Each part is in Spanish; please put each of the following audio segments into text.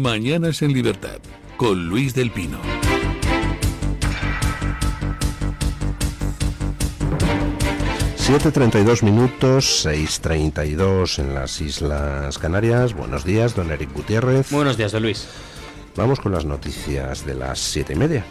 Mañanas en Libertad, con Luis del Pino. (7:32), 6:32 en las Islas Canarias. Buenos días, don Eric Gutiérrez. Buenos días, don Luis. Vamos con las noticias de las 7:30.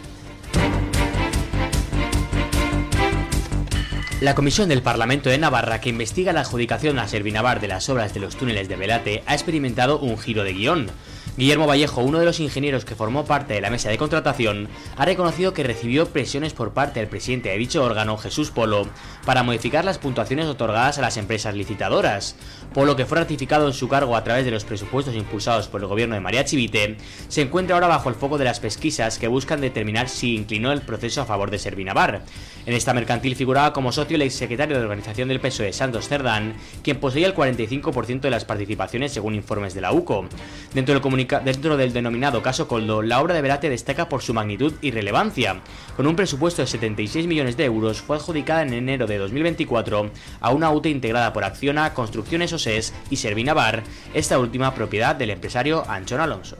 La Comisión del Parlamento de Navarra, que investiga la adjudicación a Servinavar de las obras de los túneles de Belate, ha experimentado un giro de guión. Guillermo Vallejo, uno de los ingenieros que formó parte de la mesa de contratación, ha reconocido que recibió presiones por parte del presidente de dicho órgano, Jesús Polo, para modificar las puntuaciones otorgadas a las empresas licitadoras. Polo, que fue ratificado en su cargo a través de los presupuestos impulsados por el gobierno de María Chivite, se encuentra ahora bajo el foco de las pesquisas que buscan determinar si inclinó el proceso a favor de Servinavar. En esta mercantil figuraba como socio el exsecretario de organización del PSOE, Santos Cerdán, quien poseía el 45% de las participaciones según informes de la UCO. Dentro del denominado caso Coldo, la obra de Belate destaca por su magnitud y relevancia. Con un presupuesto de 76 millones de euros, fue adjudicada en enero de 2024 a una UTE integrada por Acciona, Construcciones OSES y Servinavar, esta última propiedad del empresario Anchón Alonso.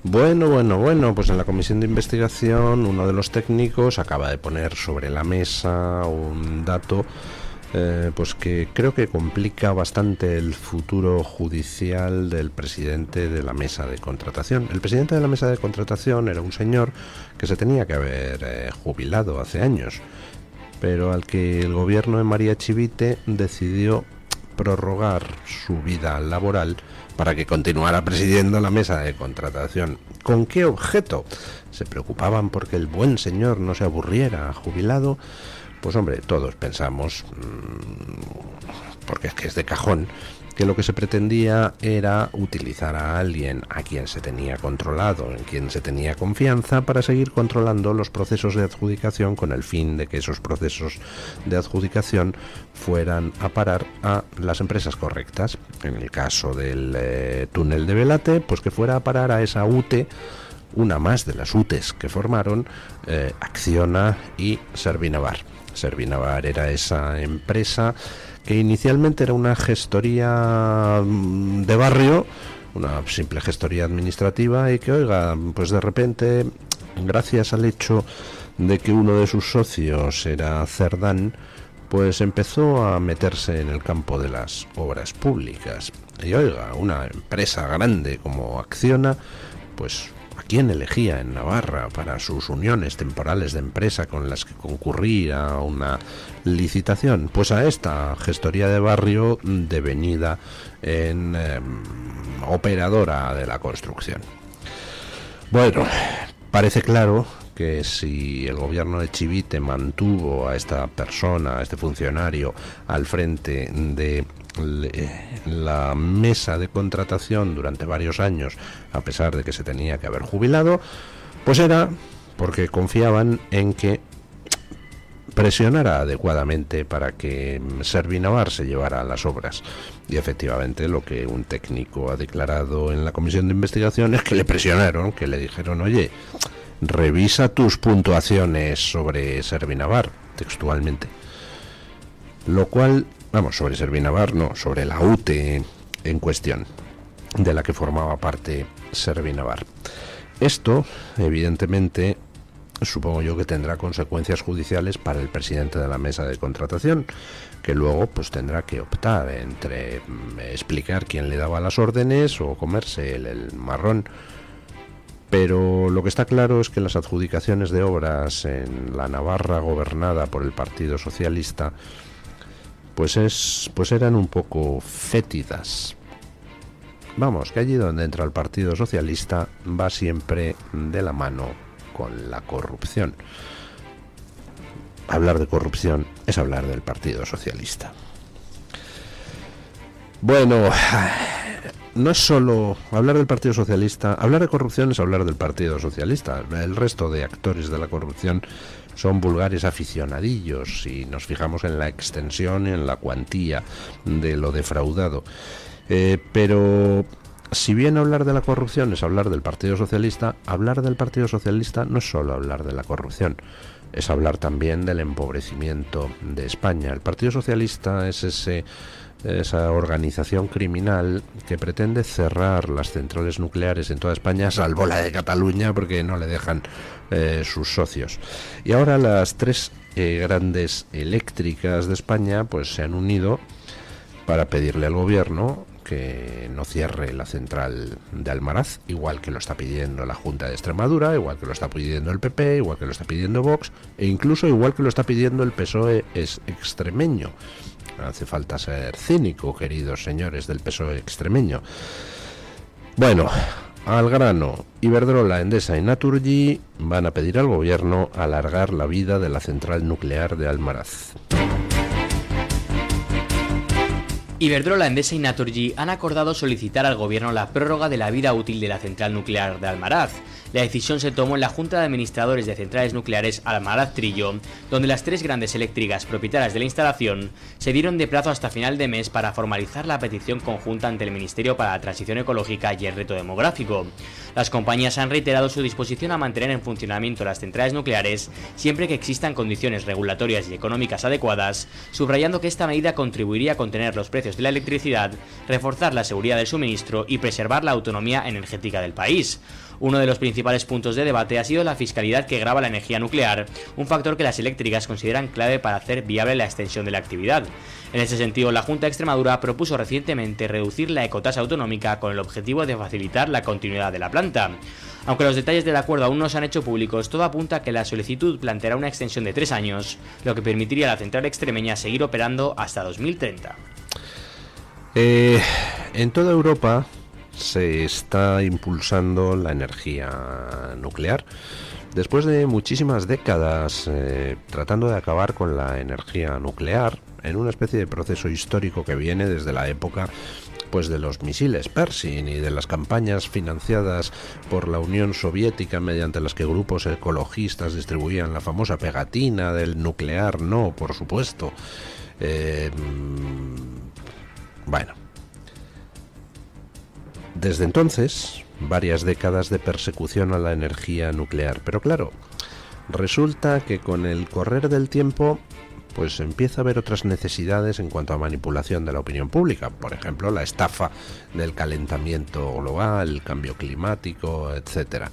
Bueno, pues en la comisión de investigación uno de los técnicos acaba de poner sobre la mesa un dato pues que creo que complica bastante el futuro judicial del presidente de la mesa de contratación. El presidente de la mesa de contratación era un señor que se tenía que haber jubilado hace años, pero al que el gobierno de María Chivite decidió prorrogar su vida laboral para que continuara presidiendo la mesa de contratación. ¿Con qué objeto? ¿Se preocupaban porque el buen señor no se aburriera jubilado? Pues hombre, todos pensamos, porque es que es de cajón, que lo que se pretendía era utilizar a alguien a quien se tenía controlado, en quien se tenía confianza, para seguir controlando los procesos de adjudicación, con el fin de que esos procesos de adjudicación fueran a parar a las empresas correctas. En el caso del túnel de Belate, pues que fuera a parar a esa UTE, una más de las UTEs que formaron Acciona y Servinavar. Servinavar era esa empresa que inicialmente era una gestoría de barrio, una simple gestoría administrativa, y que, oiga, pues de repente, gracias al hecho de que uno de sus socios era Cerdán, pues empezó a meterse en el campo de las obras públicas. Y oiga, una empresa grande como Acciona, pues ¿a quién elegía en Navarra para sus uniones temporales de empresa con las que concurrir a una licitación? Pues a esta gestoría de barrio devenida en operadora de la construcción. Bueno, parece claro que si el gobierno de Chivite mantuvo a esta persona, a este funcionario, al frente de la mesa de contratación durante varios años, a pesar de que se tenía que haber jubilado, pues era porque confiaban en que presionara adecuadamente para que Servinavar se llevara las obras. Y efectivamente lo que un técnico ha declarado en la comisión de investigación es que le presionaron, que le dijeron: oye, revisa tus puntuaciones sobre Servinavar, textualmente. Lo cual, sobre Servinavar no, sobre la UTE en cuestión, de la que formaba parte Servinavar. Esto, evidentemente, supongo yo que tendrá consecuencias judiciales para el presidente de la mesa de contratación, que luego pues tendrá que optar entre explicar quién le daba las órdenes o comerse el marrón. Pero lo que está claro es que las adjudicaciones de obras en la Navarra gobernada por el Partido Socialista pues eran un poco fétidas. Vamos, que allí donde entra el Partido Socialista va siempre de la mano con la corrupción. Hablar de corrupción es hablar del Partido Socialista. Bueno, no es solo hablar del Partido Socialista, hablar de corrupción es hablar del Partido Socialista. El resto de actores de la corrupción son vulgares aficionadillos, si nos fijamos en la extensión y en la cuantía de lo defraudado. Pero si bien hablar de la corrupción es hablar del Partido Socialista, hablar del Partido Socialista no es solo hablar de la corrupción. es hablar también del empobrecimiento de España. El Partido Socialista es esa organización criminal que pretende cerrar las centrales nucleares en toda España, salvo la de Cataluña, porque no le dejan sus socios. Y ahora las tres grandes eléctricas de España pues se han unido para pedirle al gobierno que no cierre la central de Almaraz, igual que lo está pidiendo la Junta de Extremadura, igual que lo está pidiendo el PP, igual que lo está pidiendo Vox, e incluso igual que lo está pidiendo el PSOE extremeño. Hace falta ser cínico, queridos señores del PSOE extremeño. Bueno, al grano, Iberdrola, Endesa y Naturgy van a pedir al gobierno alargar la vida de la central nuclear de Almaraz. Iberdrola, Endesa y Naturgy han acordado solicitar al gobierno la prórroga de la vida útil de la central nuclear de Almaraz. La decisión se tomó en la Junta de Administradores de Centrales Nucleares Almaraz-Trillo, donde las tres grandes eléctricas propietarias de la instalación se dieron de plazo hasta final de mes para formalizar la petición conjunta ante el Ministerio para la Transición Ecológica y el Reto Demográfico. Las compañías han reiterado su disposición a mantener en funcionamiento las centrales nucleares siempre que existan condiciones regulatorias y económicas adecuadas, subrayando que esta medida contribuiría a contener los precios de la electricidad, reforzar la seguridad del suministro y preservar la autonomía energética del país. Uno de los principales puntos de debate ha sido la fiscalidad que grava la energía nuclear, un factor que las eléctricas consideran clave para hacer viable la extensión de la actividad. En ese sentido, la Junta de Extremadura propuso recientemente reducir la ecotasa autonómica con el objetivo de facilitar la continuidad de la planta. Aunque los detalles del acuerdo aún no se han hecho públicos, todo apunta a que la solicitud planteará una extensión de 3 años, lo que permitiría a la central extremeña seguir operando hasta 2030. En toda Europa se está impulsando la energía nuclear. Después de muchísimas décadas tratando de acabar con la energía nuclear, en una especie de proceso histórico que viene desde la época pues de los misiles Pershing y de las campañas financiadas por la Unión Soviética mediante las que grupos ecologistas distribuían la famosa pegatina del nuclear no, por supuesto. Bueno, desde entonces, varias décadas de persecución a la energía nuclear. Pero claro, resulta que con el correr del tiempo, pues empieza a haber otras necesidades en cuanto a manipulación de la opinión pública. Por ejemplo, la estafa del calentamiento global, el cambio climático, etcétera,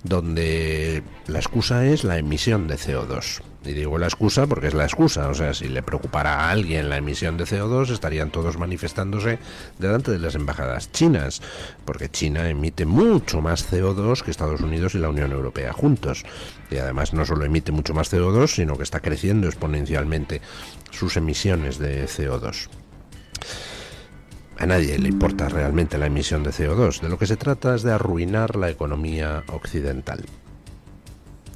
donde la excusa es la emisión de CO2. Y digo la excusa porque es la excusa, o sea, si le preocupara a alguien la emisión de CO2, estarían todos manifestándose delante de las embajadas chinas, porque China emite mucho más CO2 que Estados Unidos y la Unión Europea juntos. Y además no solo emite mucho más CO2, sino que está creciendo exponencialmente sus emisiones de CO2. A nadie le importa realmente la emisión de CO2, de lo que se trata es de arruinar la economía occidental.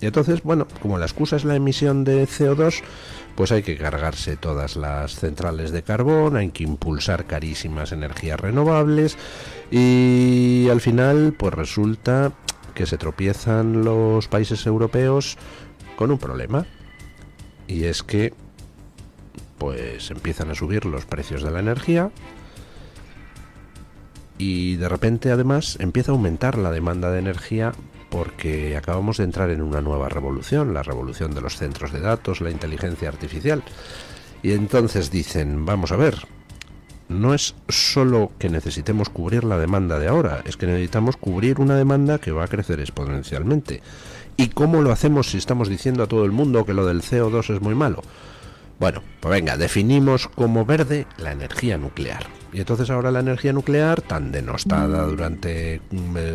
Y entonces, bueno, como la excusa es la emisión de CO2, pues hay que cargarse todas las centrales de carbón, hay que impulsar carísimas energías renovables y al final pues resulta que se tropiezan los países europeos con un problema, y es que pues empiezan a subir los precios de la energía y de repente además empieza a aumentar la demanda de energía, porque acabamos de entrar en una nueva revolución, la revolución de los centros de datos, la inteligencia artificial. Y entonces dicen, vamos a ver, no es solo que necesitemos cubrir la demanda de ahora, es que necesitamos cubrir una demanda que va a crecer exponencialmente. ¿Y cómo lo hacemos si estamos diciendo a todo el mundo que lo del CO2 es muy malo? Bueno, pues venga, definimos como verde la energía nuclear. Y entonces ahora la energía nuclear, tan denostada durante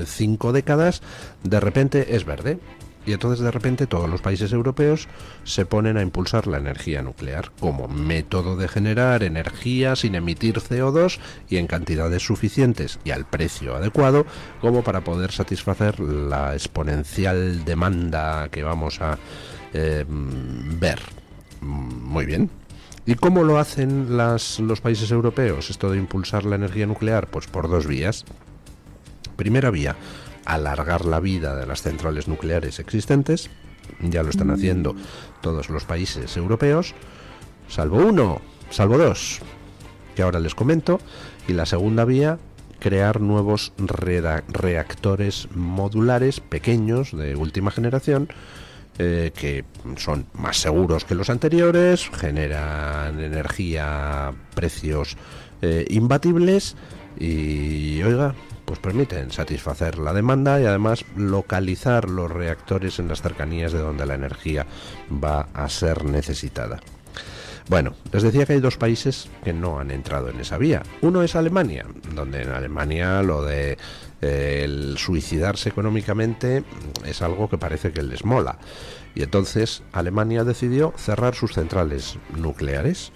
5 décadas, de repente es verde. Y entonces de repente todos los países europeos se ponen a impulsar la energía nuclear como método de generar energía sin emitir CO2 y en cantidades suficientes y al precio adecuado como para poder satisfacer la exponencial demanda que vamos a ver. Muy bien. ¿Y cómo lo hacen los países europeos esto de impulsar la energía nuclear? Pues por 2 vías. Primera vía, alargar la vida de las centrales nucleares existentes. Ya lo están haciendo todos los países europeos, salvo 2, que ahora les comento. Y la segunda vía, crear nuevos reactores modulares pequeños de última generación que son más seguros que los anteriores, generan energía a precios imbatibles y, oiga, pues permiten satisfacer la demanda y además localizar los reactores en las cercanías de donde la energía va a ser necesitada. Bueno, les decía que hay dos países que no han entrado en esa vía. Uno es Alemania, donde en Alemania lo de el suicidarse económicamente es algo que parece que les mola. Y entonces Alemania decidió cerrar sus centrales nucleares.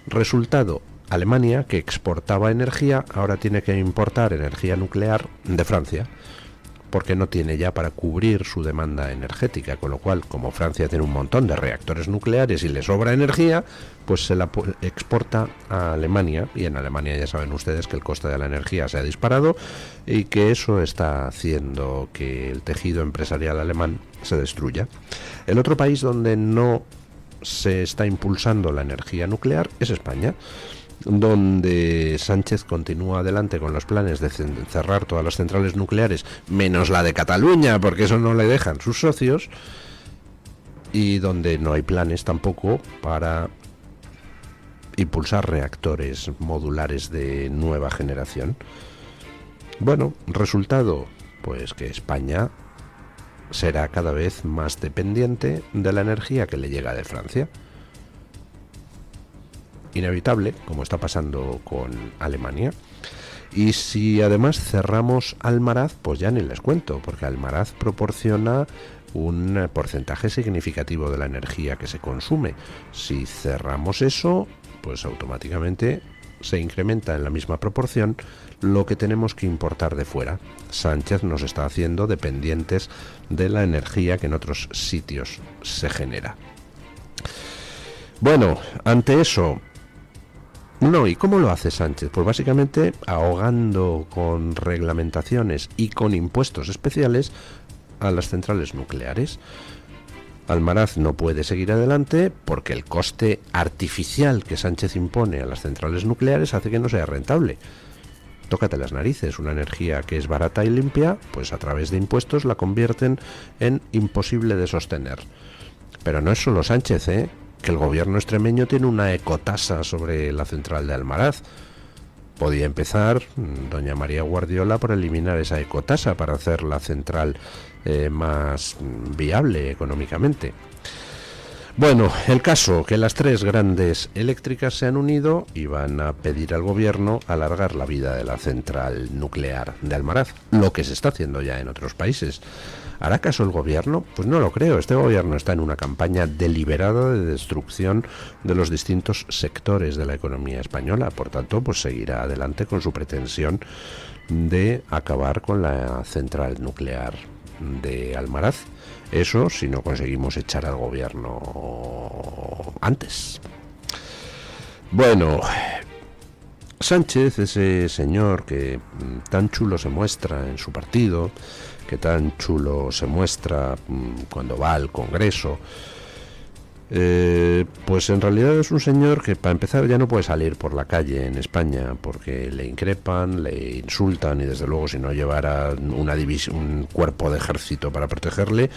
Resultado, Alemania, que exportaba energía, ahora tiene que importar energía nuclear de Francia, porque no tiene ya para cubrir su demanda energética, con lo cual, como Francia tiene un montón de reactores nucleares y le sobra energía, pues se la exporta a Alemania, y en Alemania ya saben ustedes que el coste de la energía se ha disparado y que eso está haciendo que el tejido empresarial alemán se destruya. El otro país donde no se está impulsando la energía nuclear es España, donde Sánchez continúa adelante con los planes de cerrar todas las centrales nucleares, menos la de Cataluña, porque eso no le dejan sus socios, y donde no hay planes tampoco para impulsar reactores modulares de nueva generación. Bueno, resultado, pues que España será cada vez más dependiente de la energía que le llega de Francia. Inevitable, como está pasando con Alemania. Y si además cerramos Almaraz, pues ya ni les cuento, porque Almaraz proporciona un porcentaje significativo de la energía que se consume. Si cerramos eso, pues automáticamente se incrementa en la misma proporción lo que tenemos que importar de fuera. Sánchez nos está haciendo dependientes de la energía que en otros sitios se genera. Bueno, ante eso, no, ¿y cómo lo hace Sánchez? Pues básicamente ahogando con reglamentaciones y con impuestos especiales a las centrales nucleares. Almaraz no puede seguir adelante porque el coste artificial que Sánchez impone a las centrales nucleares hace que no sea rentable. Tócate las narices, una energía que es barata y limpia, pues a través de impuestos la convierten en imposible de sostener. Pero no es solo Sánchez, que el gobierno extremeño tiene una ecotasa sobre la central de Almaraz. Podía empezar doña María Guardiola por eliminar esa ecotasa para hacer la central más viable económicamente. Bueno, el caso que las tres grandes eléctricas se han unido y van a pedir al gobierno alargar la vida de la central nuclear de Almaraz, lo que se está haciendo ya en otros países. ¿Hará caso el gobierno? Pues no lo creo. Este gobierno está en una campaña deliberada de destrucción de los distintos sectores de la economía española. Por tanto, pues seguirá adelante con su pretensión de acabar con la central nuclear de Almaraz. Eso si no conseguimos echar al gobierno antes. Bueno, Sánchez, ese señor que tan chulo se muestra en su partido, que tan chulo se muestra cuando va al Congreso, pues en realidad es un señor que para empezar ya no puede salir por la calle en España porque le increpan, le insultan y desde luego si no llevara un cuerpo de ejército para protegerle,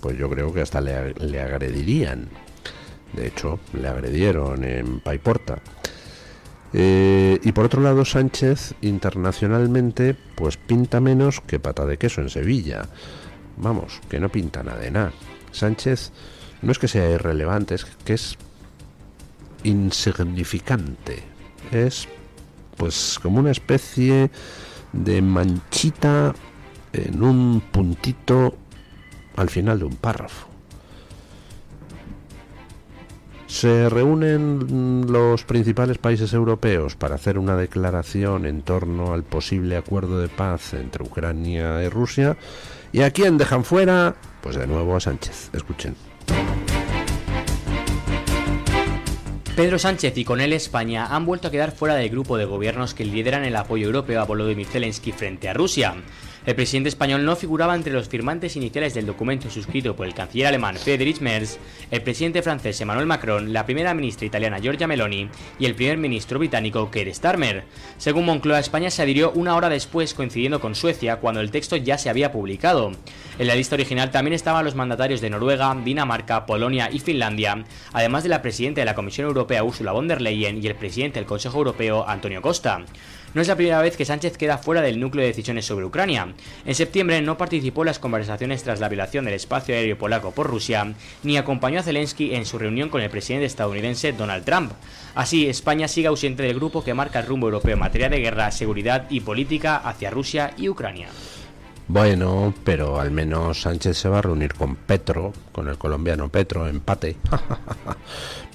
pues yo creo que hasta le agredirían. De hecho, le agredieron en Paiporta. Y por otro lado, Sánchez internacionalmente pues pinta menos que pata de queso en Sevilla. Vamos, que no pinta nada de nada. Sánchez no es que sea irrelevante, es que es insignificante. Es pues como una especie de manchita en un puntito al final de un párrafo. Se reúnen los principales países europeos para hacer una declaración en torno al posible acuerdo de paz entre Ucrania y Rusia. ¿Y a quién dejan fuera? Pues de nuevo a Sánchez. Escuchen. Pedro Sánchez y con él España han vuelto a quedar fuera del grupo de gobiernos que lideran el apoyo europeo a Volodymyr Zelensky frente a Rusia. El presidente español no figuraba entre los firmantes iniciales del documento suscrito por el canciller alemán Friedrich Merz, el presidente francés Emmanuel Macron, la primera ministra italiana Giorgia Meloni y el primer ministro británico Keir Starmer. Según Moncloa, España se adhirió una hora después, coincidiendo con Suecia, cuando el texto ya se había publicado. En la lista original también estaban los mandatarios de Noruega, Dinamarca, Polonia y Finlandia, además de la presidenta de la Comisión Europea Ursula von der Leyen y el presidente del Consejo Europeo Antonio Costa. No es la primera vez que Sánchez queda fuera del núcleo de decisiones sobre Ucrania. En septiembre no participó en las conversaciones tras la violación del espacio aéreo polaco por Rusia, ni acompañó a Zelensky en su reunión con el presidente estadounidense Donald Trump. Así, España sigue ausente del grupo que marca el rumbo europeo en materia de guerra, seguridad y política hacia Rusia y Ucrania. Bueno, pero al menos Sánchez se va a reunir con Petro, con el colombiano Petro, empate.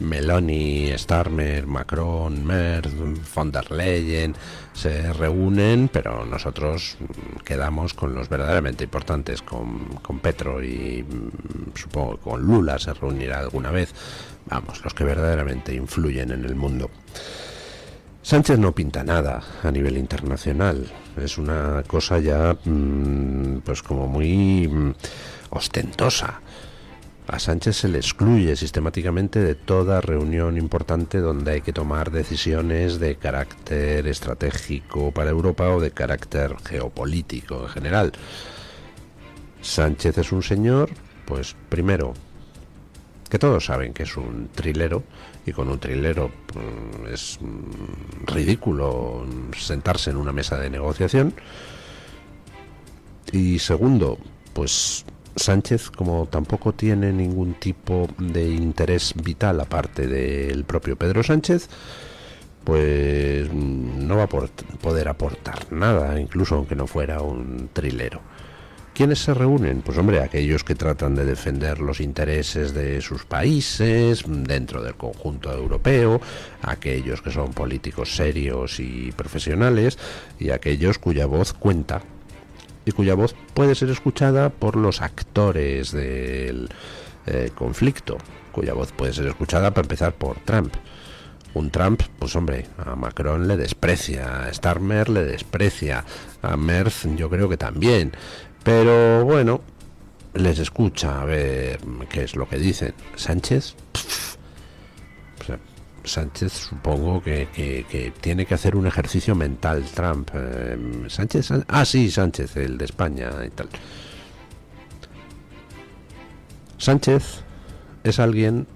Meloni, Starmer, Macron, Merz, von der Leyen se reúnen, pero nosotros quedamos con los verdaderamente importantes, con Petro y supongo que con Lula se reunirá alguna vez. Vamos, los que verdaderamente influyen en el mundo. Sánchez no pinta nada a nivel internacional, es una cosa ya pues como muy ostentosa. A Sánchez se le excluye sistemáticamente de toda reunión importante donde hay que tomar decisiones de carácter estratégico para Europa o de carácter geopolítico en general. Sánchez es un señor, pues primero, que todos saben que es un trilero, y con un trilero es ridículo sentarse en una mesa de negociación. Y segundo, pues Sánchez, como tampoco tiene ningún tipo de interés vital aparte del propio Pedro Sánchez, pues no va a poder aportar nada, incluso aunque no fuera un trilero. ¿Quiénes se reúnen? Pues hombre, aquellos que tratan de defender los intereses de sus países dentro del conjunto europeo, aquellos que son políticos serios y profesionales, y aquellos cuya voz cuenta y cuya voz puede ser escuchada por los actores del conflicto, cuya voz puede ser escuchada para empezar por Trump. Un Trump, pues hombre, a Macron le desprecia, a Starmer le desprecia, a Merz yo creo que también. Pero bueno, les escucha a ver qué es lo que dicen. Sánchez, Sánchez supongo que tiene que hacer un ejercicio mental. Trump, Sánchez, sí, Sánchez, el de España y tal. Sánchez es alguien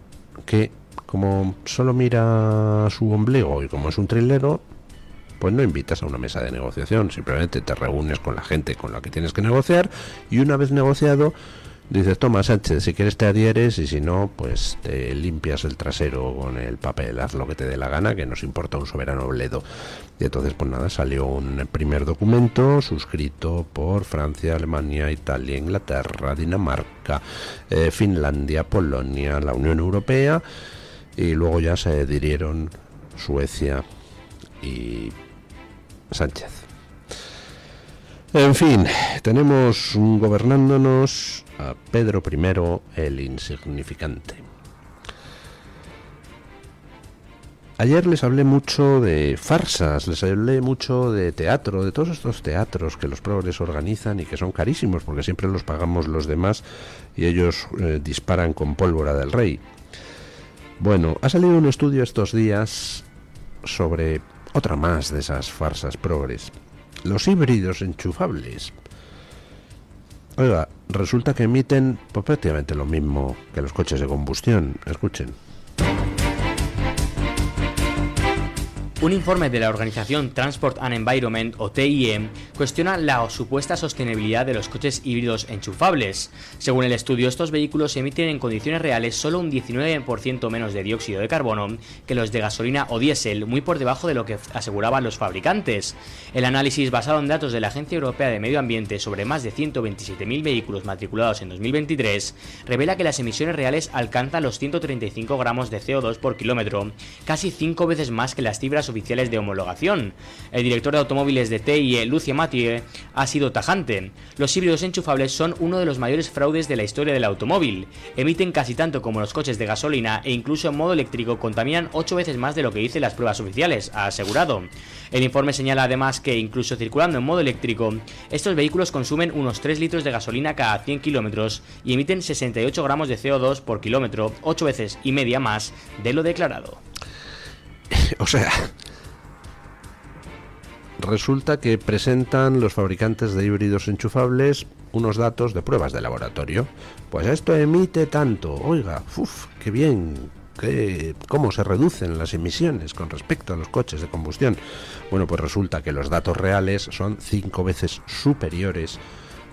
que, como solo mira su ombligo y como es un trilero, pues no invitas a una mesa de negociación, simplemente te reúnes con la gente con la que tienes que negociar y una vez negociado dices, toma Sánchez, si quieres te adhieres y si no, pues te limpias el trasero con el papel, haz lo que te dé la gana, que nos importa un soberano bledo. Y entonces pues nada, salió un primer documento suscrito por Francia, Alemania, Italia, Inglaterra, Dinamarca, Finlandia, Polonia, la Unión Europea, y luego ya se adhirieron Suecia y Sánchez. En fin, tenemos gobernándonos a Pedro I, el insignificante. Ayer les hablé mucho de farsas, les hablé mucho de teatro, de todos estos teatros que los progres organizan y que son carísimos porque siempre los pagamos los demás y ellos disparan con pólvora del rey. Bueno, ha salido un estudio estos días sobre otra más de esas farsas progres, los híbridos enchufables. Oiga, resulta que emiten pues, prácticamente lo mismo que los coches de combustión. Escuchen. Un informe de la organización Transport and Environment, o TIE, cuestiona la supuesta sostenibilidad de los coches híbridos enchufables. Según el estudio, estos vehículos emiten en condiciones reales solo un 19% menos de dióxido de carbono que los de gasolina o diésel, muy por debajo de lo que aseguraban los fabricantes. El análisis, basado en datos de la Agencia Europea de Medio Ambiente sobre más de 127.000 vehículos matriculados en 2023, revela que las emisiones reales alcanzan los 135 gramos de CO2 por kilómetro, casi 5 veces más que las cifras oficiales de homologación. El director de automóviles de TIE, Lucien Mathieu, ha sido tajante. Los híbridos enchufables son uno de los mayores fraudes de la historia del automóvil. Emiten casi tanto como los coches de gasolina e incluso en modo eléctrico contaminan 8 veces más de lo que dicen las pruebas oficiales, ha asegurado. El informe señala además que, incluso circulando en modo eléctrico, estos vehículos consumen unos 3 litros de gasolina cada 100 kilómetros y emiten 68 gramos de CO2 por kilómetro, 8 veces y media más de lo declarado. O sea, resulta que presentan los fabricantes de híbridos enchufables unos datos de pruebas de laboratorio. Pues esto emite tanto, oiga, qué bien, cómo se reducen las emisiones con respecto a los coches de combustión. Bueno, pues resulta que los datos reales son 5 veces superiores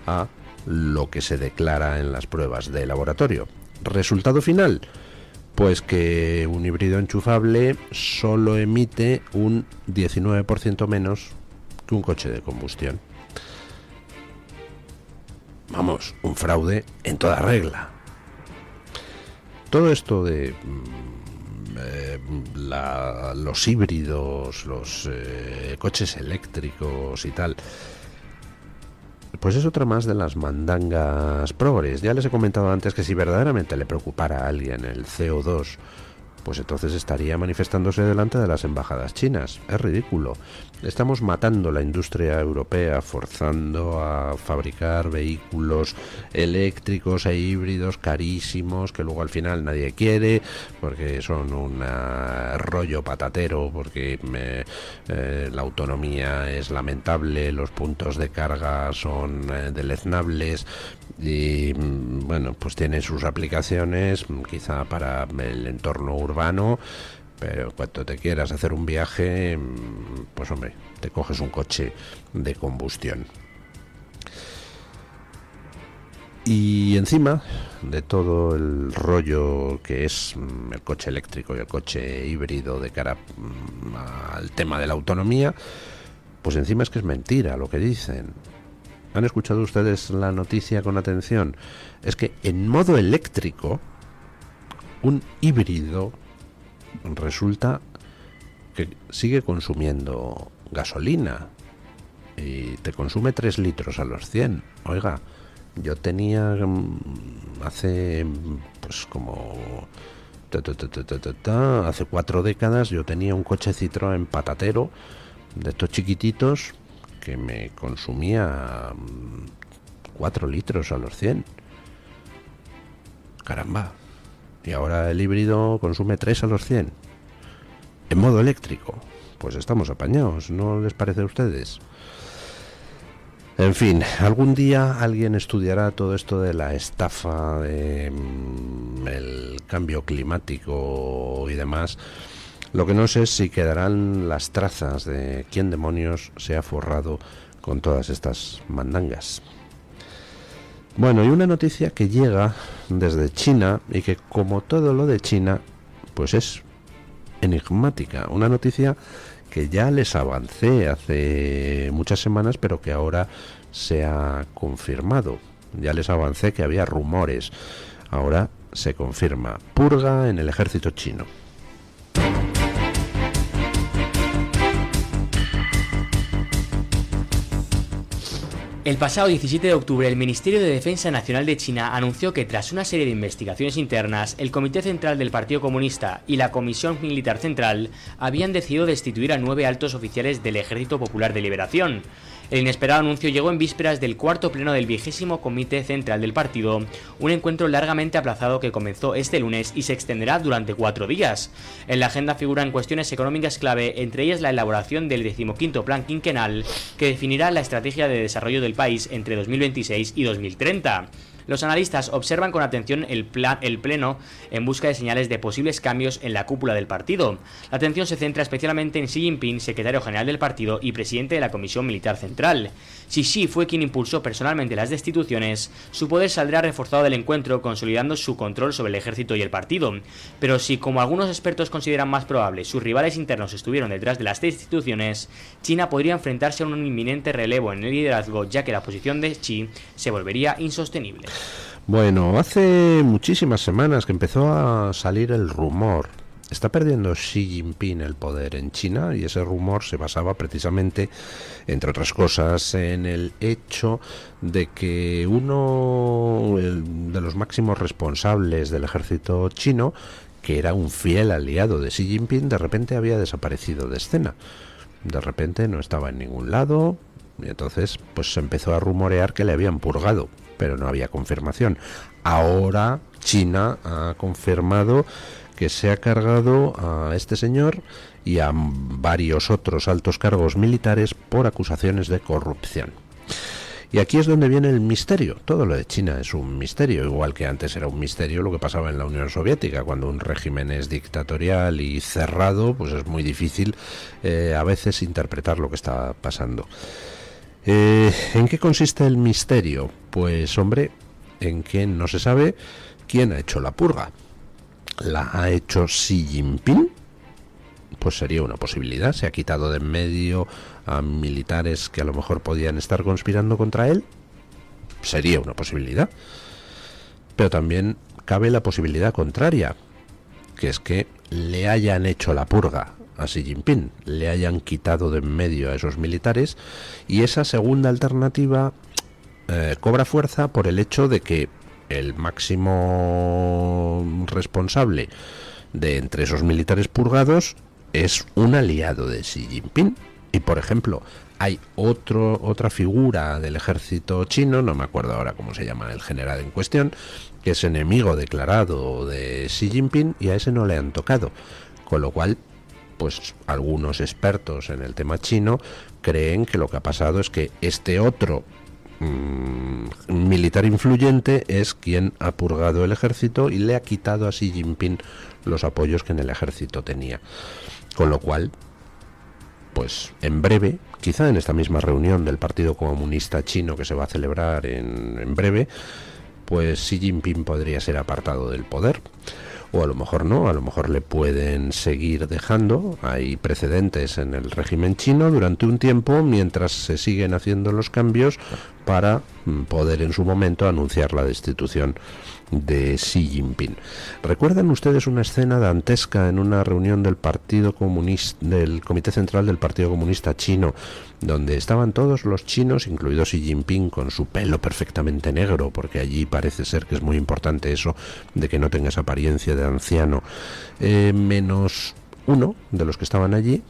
a lo que se declara en las pruebas de laboratorio. Resultado final, pues que un híbrido enchufable solo emite un 19% menos que un coche de combustión. Vamos, un fraude en toda regla. Todo esto de los híbridos, los coches eléctricos y tal, pues es otra más de las mandangas progres. Ya les he comentado antes que si verdaderamente le preocupara a alguien el CO2, pues entonces estaría manifestándose delante de las embajadas chinas. Es ridículo. Estamos matando la industria europea, forzando a fabricar vehículos eléctricos e híbridos carísimos que luego al final nadie quiere porque son un rollo patatero, porque la autonomía es lamentable, los puntos de carga son deleznables y bueno, pues tiene sus aplicaciones quizá para el entorno urbano, pero cuando te quieras hacer un viaje, pues hombre, te coges un coche de combustión. Y encima de todo el rollo que es el coche eléctrico y el coche híbrido de cara al tema de la autonomía, pues encima es que es mentira lo que dicen. ¿Han escuchado ustedes la noticia con atención? Es que en modo eléctrico, un híbrido resulta que sigue consumiendo gasolina y te consume 3 litros a los 100. Oiga, yo tenía hace pues como hace 4 décadas yo tenía un coche Citroën patatero de estos chiquititos que me consumía 4 litros a los 100. Caramba. Y ahora el híbrido consume 3 a los 100. En modo eléctrico. Pues estamos apañados, ¿no les parece a ustedes? En fin, algún día alguien estudiará todo esto de la estafa, de el cambio climático y demás. Lo que no sé es si quedarán las trazas de quién demonios se ha forrado con todas estas mandangas. Bueno, y una noticia que llega desde China y que, como todo lo de China, pues es enigmática. Una noticia que ya les avancé hace muchas semanas, pero que ahora se ha confirmado. Ya les avancé que había rumores. Ahora se confirma. Purga en el ejército chino. El pasado 17 de octubre, el Ministerio de Defensa Nacional de China anunció que, tras una serie de investigaciones internas, el Comité Central del Partido Comunista y la Comisión Militar Central habían decidido destituir a 9 altos oficiales del Ejército Popular de Liberación. El inesperado anuncio llegó en vísperas del cuarto pleno del 20º Comité Central del Partido, un encuentro largamente aplazado que comenzó este lunes y se extenderá durante 4 días. En la agenda figuran cuestiones económicas clave, entre ellas la elaboración del 15º Plan Quinquenal, que definirá la estrategia de desarrollo del país entre 2026 y 2030. Los analistas observan con atención el pleno en busca de señales de posibles cambios en la cúpula del partido. La atención se centra especialmente en Xi Jinping, secretario general del partido y presidente de la Comisión Militar Central. Si Xi fue quien impulsó personalmente las destituciones, su poder saldrá reforzado del encuentro, consolidando su control sobre el ejército y el partido. Pero si, como algunos expertos consideran más probable, sus rivales internos estuvieron detrás de las destituciones, China podría enfrentarse a un inminente relevo en el liderazgo, ya que la posición de Xi se volvería insostenible. Bueno, hace muchísimas semanas que empezó a salir el rumor está perdiendo Xi Jinping el poder en China, y ese rumor se basaba precisamente, entre otras cosas, en el hecho de que uno de los máximos responsables del ejército chino, que era un fiel aliado de Xi Jinping, de repente había desaparecido de escena. De repente no estaba en ningún lado, y entonces pues se empezó a rumorear que le habían purgado, pero no había confirmación. Ahora China ha confirmado que se ha cargado a este señor y a varios otros altos cargos militares por acusaciones de corrupción. Y aquí es donde viene el misterio. Todo lo de China es un misterio, igual que antes era un misterio lo que pasaba en la Unión Soviética. Cuando un régimen es dictatorial y cerrado, pues es muy difícil a veces interpretar lo que está pasando. ¿En qué consiste el misterio? Pues hombre, en que no se sabe quién ha hecho la purga. ¿La ha hecho Xi Jinping? Pues sería una posibilidad. ¿Se ha quitado de en medio a militares que a lo mejor podían estar conspirando contra él? Sería una posibilidad. Pero también cabe la posibilidad contraria, que es que le hayan hecho la purga a Xi Jinping, le hayan quitado de en medio a esos militares, y esa segunda alternativa cobra fuerza por el hecho de que el máximo responsable de entre esos militares purgados es un aliado de Xi Jinping. Y por ejemplo, hay otra figura del ejército chino, no me acuerdo ahora cómo se llama el general en cuestión, que es enemigo declarado de Xi Jinping, y a ese no le han tocado, con lo cual pues algunos expertos en el tema chino creen que lo que ha pasado es que este otro militar influyente es quien ha purgado el ejército y le ha quitado a Xi Jinping los apoyos que en el ejército tenía. Con lo cual, pues en breve, quizá en esta misma reunión del Partido Comunista Chino que se va a celebrar en breve, pues Xi Jinping podría ser apartado del poder. O a lo mejor no, a lo mejor le pueden seguir dejando. Hay precedentes en el régimen chino durante un tiempo mientras se siguen haciendo los cambios para poder en su momento anunciar la destitución de Xi Jinping. ¿Recuerdan ustedes una escena dantesca en una reunión del Partido Comunista, del Comité Central del Partido Comunista Chino, donde estaban todos los chinos, incluido Xi Jinping, con su pelo perfectamente negro, porque allí parece ser que es muy importante eso de que no tengas apariencia de anciano, menos uno de los que estaban allí,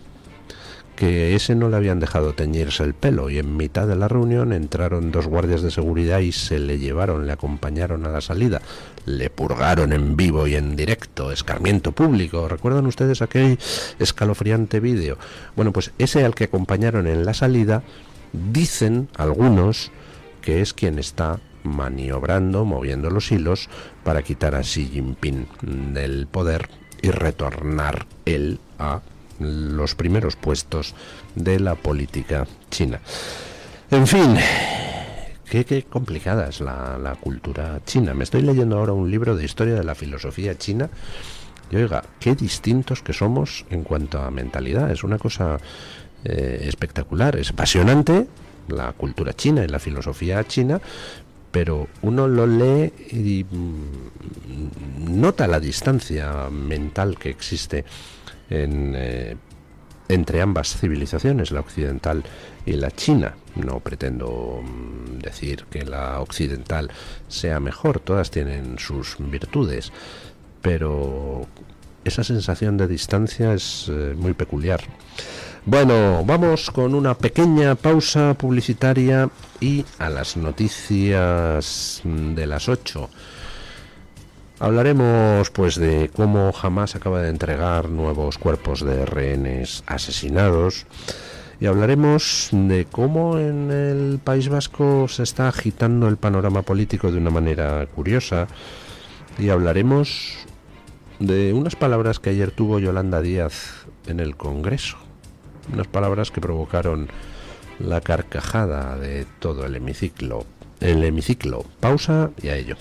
que ese no le habían dejado teñirse el pelo, y en mitad de la reunión entraron dos guardias de seguridad y se le llevaron, le acompañaron a la salida, le purgaron en vivo y en directo, escarmiento público. ¿Recuerdan ustedes aquel escalofriante vídeo? Bueno, pues ese al que acompañaron en la salida, dicen algunos que es quien está maniobrando, moviendo los hilos para quitar a Xi Jinping del poder y retornar él a los primeros puestos de la política china. En fin, qué complicada es la cultura china. Me estoy leyendo ahora un libro de historia de la filosofía china y oiga, qué distintos que somos en cuanto a mentalidad. Es una cosa espectacular, es apasionante la cultura china y la filosofía china, pero uno lo lee y nota la distancia mental que existe entre ambas civilizaciones, la occidental y la china. No pretendo decir que la occidental sea mejor, todas tienen sus virtudes, pero esa sensación de distancia es muy peculiar. Bueno, vamos con una pequeña pausa publicitaria y a las noticias de las 8. Hablaremos pues de cómo Hamás acaba de entregar nuevos cuerpos de rehenes asesinados, y hablaremos de cómo en el País Vasco se está agitando el panorama político de una manera curiosa, y hablaremos de unas palabras que ayer tuvo Yolanda Díaz en el Congreso, unas palabras que provocaron la carcajada de todo el hemiciclo. Pausa y a ello.